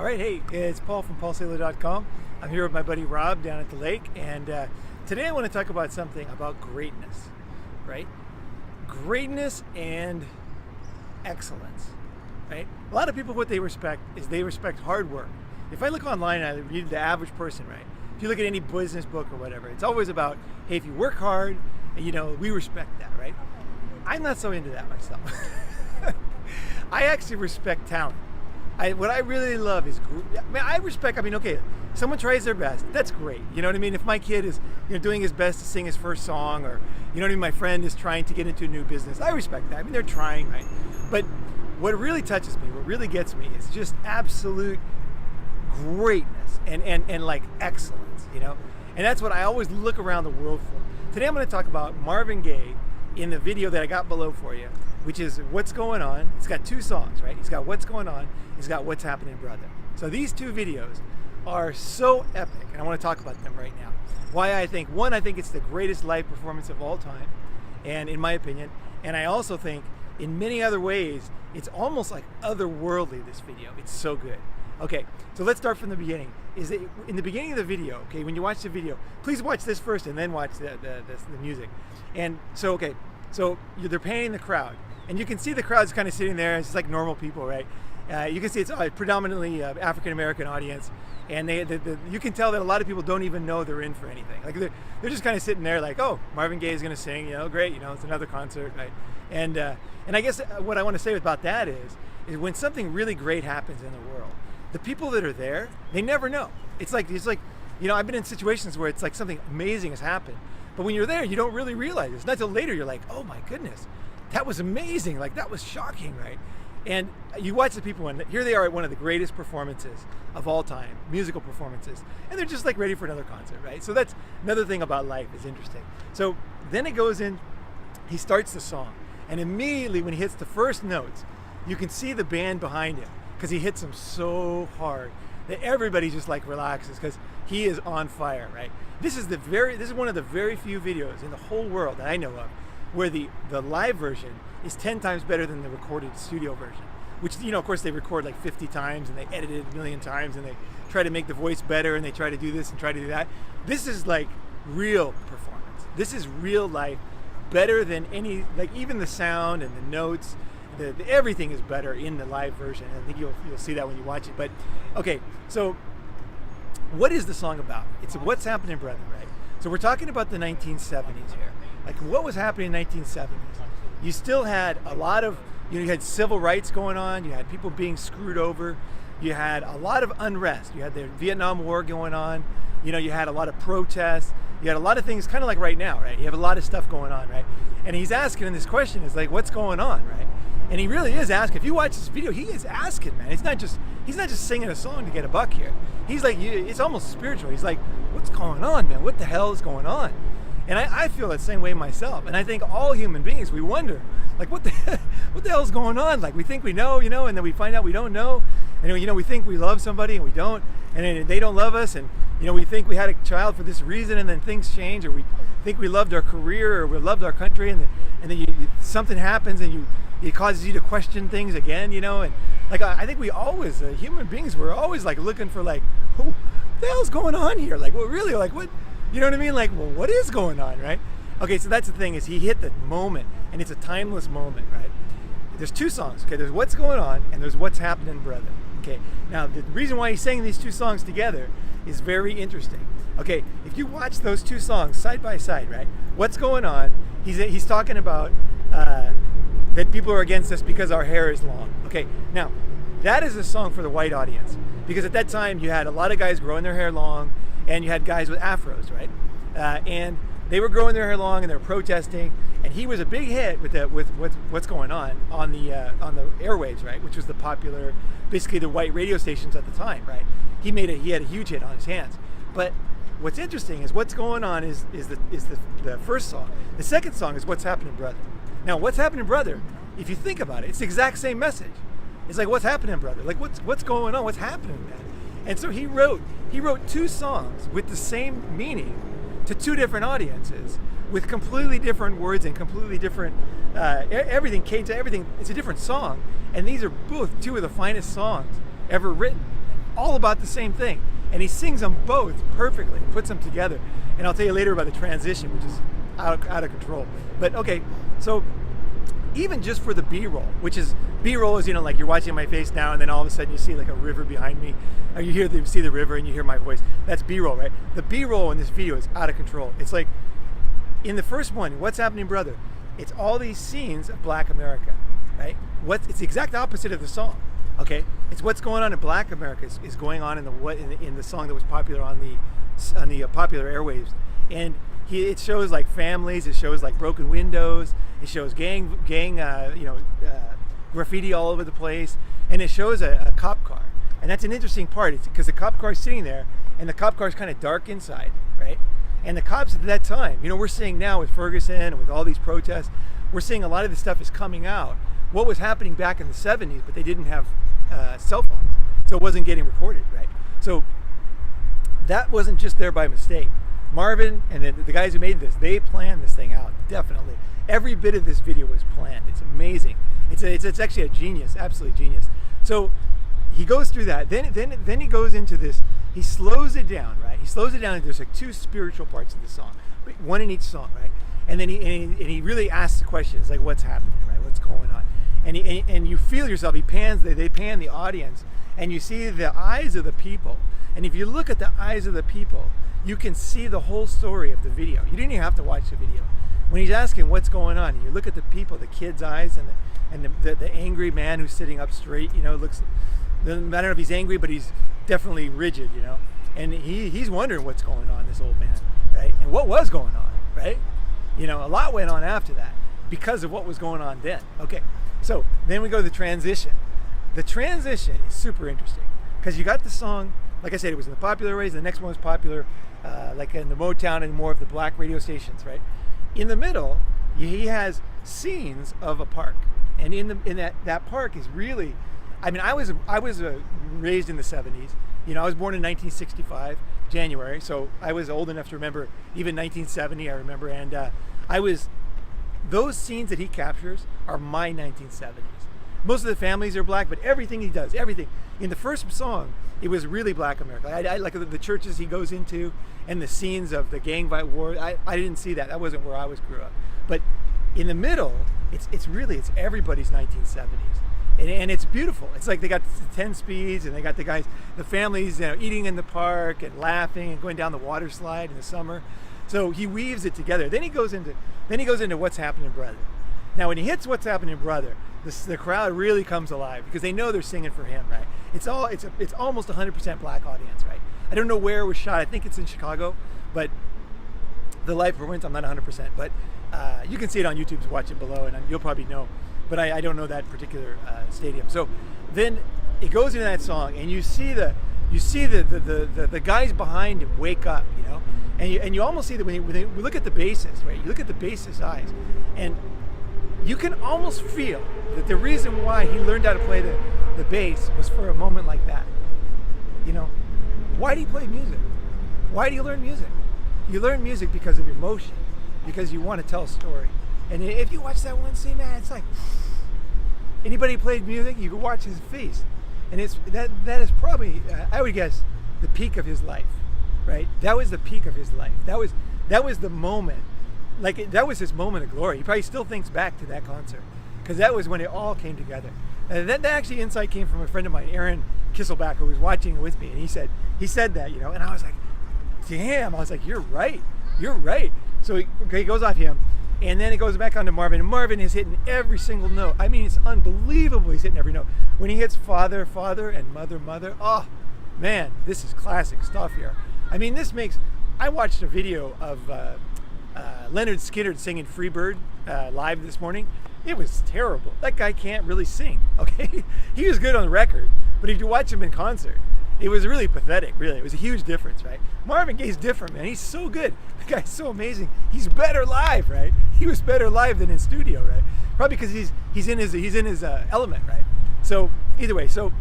All right, hey, it's Paul from paulsailor.com. I'm here with my buddy Rob down at the lake, and today I want to talk about something about greatness, right? Greatness and excellence, right? A lot of people, what they respect is they respect hard work. If I look online, I read the average person, right? If you look at any business book or whatever, it's always about, hey, if you work hard, we respect that, right? I'm not so into that myself. I actually respect talent. What I really love is, okay, someone tries their best, that's great. You know what I mean? If my kid is doing his best to sing his first song, or my friend is trying to get into a new business, I respect that. I mean, they're trying, right? But what really touches me, what really gets me is just absolute greatness and like excellence, And that's what I always look around the world for. Today I'm going to talk about Marvin Gaye in the video that I got below for you, which is What's Going On. It's got two songs, right? He's got What's Going On, he's got What's Happening, Brother. So these two videos are so epic, and I want to talk about them right now. Why I think it's the greatest live performance of all time, and in my opinion, and I also think in many other ways, it's almost like otherworldly, this video. It's so good. Okay, so let's start from the beginning. In the beginning of the video, okay, when you watch the video, please watch this first and then watch the music. And so, okay, so they're painting the crowd, and you can see the crowd's kind of sitting there. It's just like normal people, right? You can see it's predominantly African-American audience, and you can tell that a lot of people don't even know they're in for anything. Like they're just kind of sitting there like, oh, Marvin Gaye is going to sing, great, it's another concert, right? And I guess what I want to say about that is when something really great happens in the world, the people that are there, they never know. It's like I've been in situations where it's like something amazing has happened, but when you're there, you don't really realize it. It's not till later you're like, oh my goodness, that was amazing, like that was shocking, right? And you watch the people, and here they are at one of the greatest performances of all time, musical performances, and they're just like ready for another concert, right? So that's another thing about life is interesting. So then it goes in, he starts the song, and immediately when he hits the first notes, you can see the band behind him, because he hits them so hard that everybody just like relaxes because he is on fire, right? This is one of the very few videos in the whole world that I know of where the live version is 10 times better than the recorded studio version, which, of course they record like 50 times and they edit it a million times and they try to make the voice better and they try to do this and try to do that. This is like real performance. This is real life, better than any, like even the sound and the notes. Everything is better in the live version. I think you'll see that when you watch it. But okay, so what is the song about? It's What's Happening, Brother, right? So we're talking about the 1970s here. Like what was happening in the 1970s? You still had a lot of, you had civil rights going on. You had people being screwed over. You had a lot of unrest. You had the Vietnam War going on. You had a lot of protests. You had a lot of things, kind of like right now, right? You have a lot of stuff going on, right? And he's asking, and this question is like, what's going on, right? And he really is asking. If you watch this video, he is asking, man. He's not just singing a song to get a buck here. He's like, it's almost spiritual. He's like, what's going on, man? What the hell is going on? And I feel that same way myself. And I think all human beings, we wonder, like, what the hell is going on? Like, we think we know, and then we find out we don't know. And, we think we love somebody and we don't. And then they don't love us. And, we think we had a child for this reason, and then things change. Or we think we loved our career or we loved our country. And then something happens and it causes you to question things again, and like I think we always, human beings, we're always like looking for like, what the hell's going on here? Like, what really, like what, you know what I mean? Like, well, what is going on, right? Okay, so that's the thing, is he hit the moment, and it's a timeless moment, right? There's two songs, okay? There's What's Going On, and there's What's Happening, Brother. Okay, now the reason why he's saying these two songs together is very interesting. Okay, if you watch those two songs side by side, right? What's Going On, he's talking about that people are against us because our hair is long. Okay, now that is a song for the white audience, because at that time you had a lot of guys growing their hair long, and you had guys with afros, right? And they were growing their hair long and they were protesting, and he was a big hit with What's Going On the airwaves, right? Which was the popular, basically the white radio stations at the time, right? He had a huge hit on his hands. But what's interesting is What's Going On is the first song. The second song is What's Happening, Brother. Now, What's Happening, Brother, if you think about it, it's the exact same message. It's like, what's happening, brother? Like, what's going on? What's happening, man? And so he wrote two songs with the same meaning to two different audiences with completely different words and completely different everything, cadence, everything. It's a different song, and these are both two of the finest songs ever written. all about the same thing. And he sings them both perfectly, puts them together. And I'll tell you later about the transition, which is out of control. But okay, so even just for the B-roll, which is, B-roll is, like you're watching my face now and then all of a sudden you see like a river behind me, or you see the river and you hear my voice. That's B-roll, right? The B-roll in this video is out of control. It's like, in the first one, What's Happening Brother, it's all these scenes of Black America, right? It's the exact opposite of the song, okay? It's what's going on in Black America is going on in the song that was popular on the popular airwaves. And it shows like families, it shows like broken windows, it shows gang graffiti all over the place, and it shows a cop car. And that's an interesting part, because the cop car is sitting there, and the cop car is kind of dark inside, right? And the cops at that time, we're seeing now with Ferguson and with all these protests, we're seeing a lot of this stuff is coming out. What was happening back in the 70s, but they didn't have cell phones, so it wasn't getting recorded, right? So that wasn't just there by mistake. Marvin and the guys who made this, they planned this thing out, definitely. Every bit of this video was planned. It's amazing. It's actually a genius, absolutely genius. So he goes through that. Then he goes into this. He slows it down, right? He slows it down, and there's like two spiritual parts of the song, one in each song, right? And then he really asks the questions like, what's happening, right? What's going on? And you feel yourself. They pan the audience, and you see the eyes of the people. And if you look at the eyes of the people, you can see the whole story of the video. You didn't even have to watch the video. When he's asking what's going on, and you look at the people, the kids' eyes, and the angry man who's sitting up straight, looks, I don't know if he's angry, but he's definitely rigid, and he's wondering what's going on, this old man, right? And what was going on, right? A lot went on after that because of what was going on then. Okay, so then we go to the transition. The transition is super interesting because you got the song, like I said, it was in the popular ways. The next one was popular, like in the Motown and more of the black radio stations, right? In the middle, he has scenes of a park, and in that park is really, I was raised in the 70s. I was born in 1965, January, so I was old enough to remember even 1970. I remember, and those scenes that he captures are my 1970s. Most of the families are black, but everything he does, everything in the first song, it was really Black America. I like the churches he goes into and the scenes of the gang fight war. I didn't see that. That wasn't where I grew up. But in the middle, it's everybody's 1970s. And it's beautiful. It's like they got 10 speeds, and they got the families eating in the park and laughing and going down the water slide in the summer. So he weaves it together. Then he goes into What's Happening Brother. Now when he hits What's Happening Brother, the crowd really comes alive because they know they're singing for him, right? It's almost 100% black audience, right? I don't know where it was shot. I think it's in Chicago, but the live performance, I'm not 100%, but you can see it on YouTube. Watch it below, and you'll probably know. But I don't know that particular stadium. So then it goes into that song, and you see the guys behind him wake up, and you almost see that when we look at the bassist, right? You look at the bassist's eyes, and you can almost feel that the reason why he learned how to play the bass was for a moment like that. Why do you play music? Why do you learn music? You learn music because of emotion, because you want to tell a story. And if you watch that one scene, man, it's like, anybody who played music, you can watch his face. And that is probably, I would guess, the peak of his life, right? That was the peak of his life. That was the moment. That was his moment of glory. He probably still thinks back to that concert because that was when it all came together. And that actually insight came from a friend of mine, Aaron Kisselback, who was watching it with me, and he said that, and I was like, damn, I was like, you're right. So he goes off him, and then it goes back onto Marvin, and Marvin is hitting every single note. I mean, it's unbelievable. He's hitting every note. When he hits Father, Father, and Mother, Mother, oh man, this is classic stuff here. I mean, I watched a video of Leonard Skinner singing Freebird live this morning. It was terrible. That guy can't really sing, okay? He was good on the record, but if you watch him in concert, it was really pathetic, really. It was a huge difference, right? Marvin Gaye's different, man. He's so good. The guy's so amazing. He's better live, right? He was better live than in studio, right? Probably because he's in his element, right? So either way, so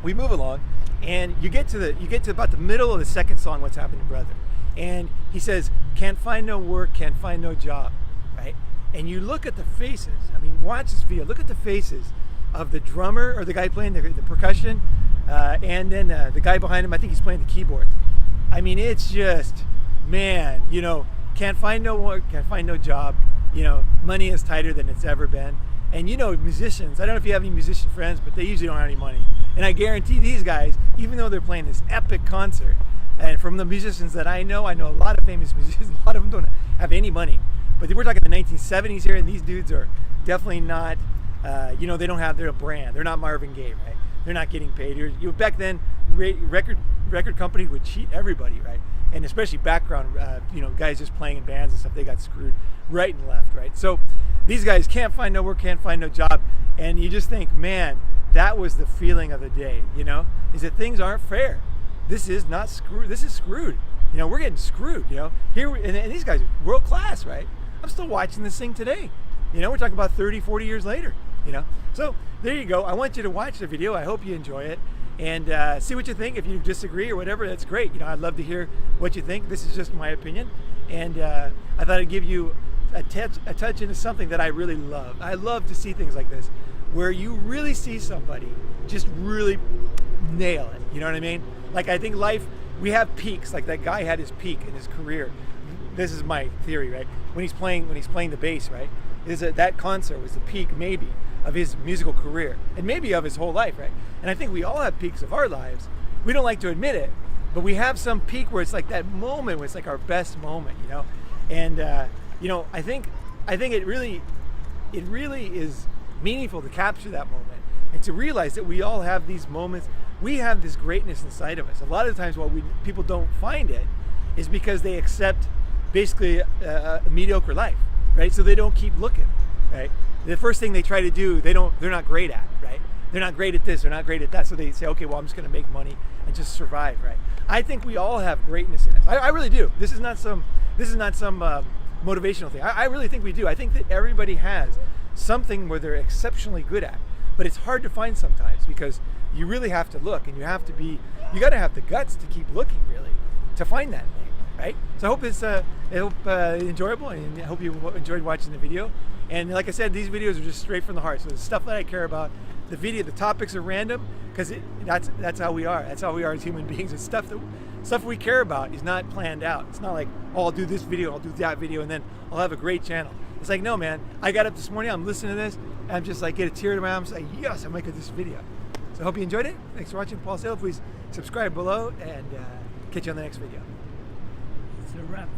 we move along, and you get to about the middle of the second song, What's Happening Brother, and he says, can't find no work, can't find no job, right? And you look at the faces. I mean, watch this video. Look at the faces of the drummer or the guy playing the percussion, And then the guy behind him, I think he's playing the keyboard. I mean, it's just, man, you know, can't find no work, can't find no job. You know, money is tighter than it's ever been. And you know, musicians, I don't know if you have any musician friends, but they usually don't have any money. And I guarantee these guys, even though they're playing this epic concert, and from the musicians that I know a lot of famous musicians, a lot of them don't have any money. But we're talking the 1970s here, and these dudes are definitely not, you know, they don't have their brand. They're not Marvin Gaye, right? They're not getting paid. Back then, record companies would cheat everybody, right? And especially background, you know, guys just playing in bands and stuff, they got screwed right and left, right? So these guys can't find no work, can't find no job, and you just think, man, that was the feeling of the day, you know, is that things aren't fair. This is not screwed. This is screwed. You know, we're getting screwed, you know. And these guys are world class, right? I'm still watching this thing today. You know, we're talking about 30, 40 years later, you know. So there you go. I want you to watch the video. I hope you enjoy it. And see what you think. If you disagree or whatever, that's great. You know, I'd love to hear what you think. This is just my opinion. And I thought I'd give you a touch into something that I really love. I love to see things like this, where you really see somebody just really nail it. You know what I mean? Like, I think life, we have peaks. Like that guy had his peak in his career. This is my theory, right? When he's playing the bass, right? That concert was the peak, maybe, of his musical career, and maybe of his whole life, right? And I think we all have peaks of our lives. We don't like to admit it, but we have some peak where it's like that moment where it's like our best moment, you know. And you know, I think it really is meaningful to capture that moment and to realize that we all have these moments. We have this greatness inside of us. A lot of the times, why people don't find it is because they accept basically a mediocre life, right? So they don't keep looking, right? The first thing they try to do, they're not great at, right? They're not great at this, they're not great at that. So they say, okay, well, I'm just going to make money and just survive, right? I think we all have greatness in us. I really do. This is not some motivational thing. I really think we do. I think that everybody has something where they're exceptionally good at, but it's hard to find sometimes because you really have to look, and you got to have the guts to keep looking, really, to find that thing, right? So I hope it's enjoyable, and I hope you enjoyed watching the video. And like I said, these videos are just straight from the heart. So the stuff that I care about, the topics are random because that's how we are. That's how we are as human beings. It's stuff we care about is not planned out. It's not like, oh, I'll do this video, I'll do that video, and then I'll have a great channel. It's like, no, man, I got up this morning, I'm listening to this, and I'm just like, get a tear in my eye. I'm just like, yes, I'm making this video. So I hope you enjoyed it. Thanks for watching. Paul Sale. Please subscribe below, and catch you on the next video. It's a wrap.